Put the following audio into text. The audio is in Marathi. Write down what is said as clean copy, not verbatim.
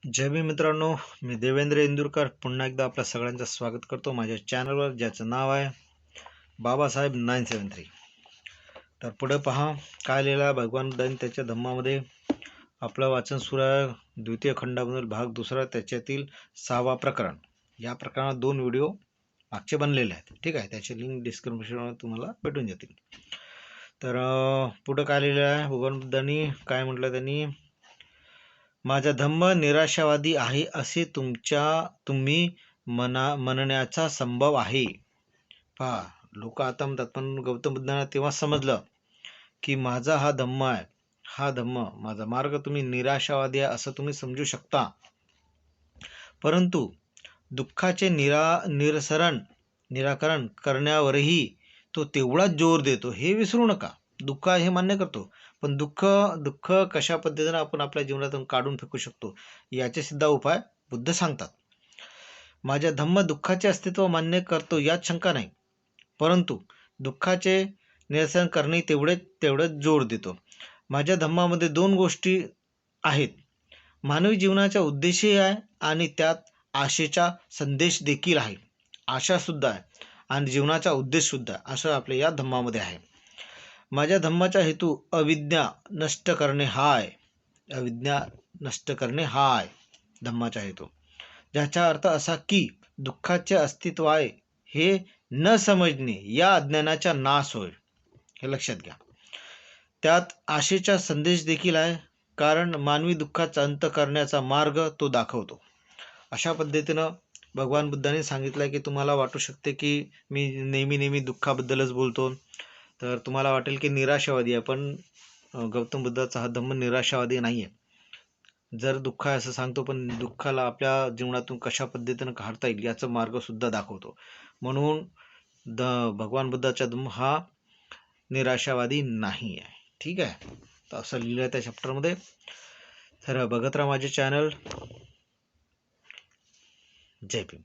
जय भीम मित्रांनो, मी देवेंद्र इंदुरकर पुन्हा एकदा आपल्या सगळ्यांचं स्वागत करतो माझ्या चॅनलवर, ज्याचं नाव आहे बाबासाहेब 973. तर पुढे पहा काय लिहिलं आहे भगवान बुद्धांनी त्याच्या धम्मामध्ये. आपलं वाचन सुरू आहे द्वितीय खंडामधील भाग दुसरा, त्याच्यातील 6वा प्रकरण. या प्रकरणात 2 व्हिडिओ मागचे बनलेले आहेत, ठीक आहे. त्याची लिंक डिस्क्रिप्शनमध्ये तुम्हाला भेटून जातील. तर पुढं काय लिहिलं आहे भगवान बुद्धांनी, काय म्हटलं त्यांनी, माझा धम्म निराशावादी आहे असे तुम्ही म्हणण्याचा संभव आहे. पहा, लोक आता म्हणतात, पण गौतम बुद्धांना तेव्हा समजलं की माझा हा धम्म आहे, हा धम्म माझा मार्ग तुम्ही निराशावादी आहे असं तुम्ही समजू शकता, परंतु दुःखाचे निराकरण करण्यावरही तो तेवढाच जोर देतो, हे विसरू नका. दुःख हे मान्य करतो, पण दुःख कशा पद्धतीने आपण आपल्या जीवनातून काढून फेकू शकतो याचे सुद्धा उपाय बुद्ध सांगतात. माझ्या धम्म दुःखाचे अस्तित्व मान्य करतो यात शंका नाही, परंतु दुःखाचे निरसन करणे तेवढेच जोर देतो. माझ्या धम्मामध्ये 2 गोष्टी आहेत, मानवी जीवनाचा उद्देशही आहे आणि त्यात आशेचा संदेश देखील आहे. आशा सुद्धा आहे आणि जीवनाचा उद्देश सुद्धा, असं आपल्या या धम्मामध्ये आहे. माझ्या धम्माचा हेतू अविद्या नष्ट करणे हा आहे. अविद्या नष्ट करणे हा आहे धम्माचा हेतू, ज्याचा अर्थ असा की दुःखाचे अस्तित्व आहे हे न समजणे या अज्ञानाचा नाश होय, हे लक्षात घ्या. त्यात आशेचा संदेश देखील आहे, कारण मानवी दुःखाचा अंत करण्याचा मार्ग तो दाखवतो. अशा पद्धतीनं भगवान बुद्धांनी सांगितलं की तुम्हाला वाटू शकते की मी नेहमी दुःखाबद्दलच बोलतो, तर तुम्हाला वाटेल की निराशावादी आहे, पण गौतम बुद्धाचा हा धम्म निराशावादी नाही आहे. जर दुःख आहे असं सांगतो, पण दुःखाला आपल्या जीवनातून कशा पद्धतीनं काढता येईल याचा मार्ग सुद्धा दाखवतो. म्हणून भगवान बुद्धाचा धम्म हा निराशावादी नाही आहे, ठीक आहे. तर असं लिहिलं आहे त्या चॅप्टरमध्ये. तर बघत राहा माझे चॅनल. जय भीम.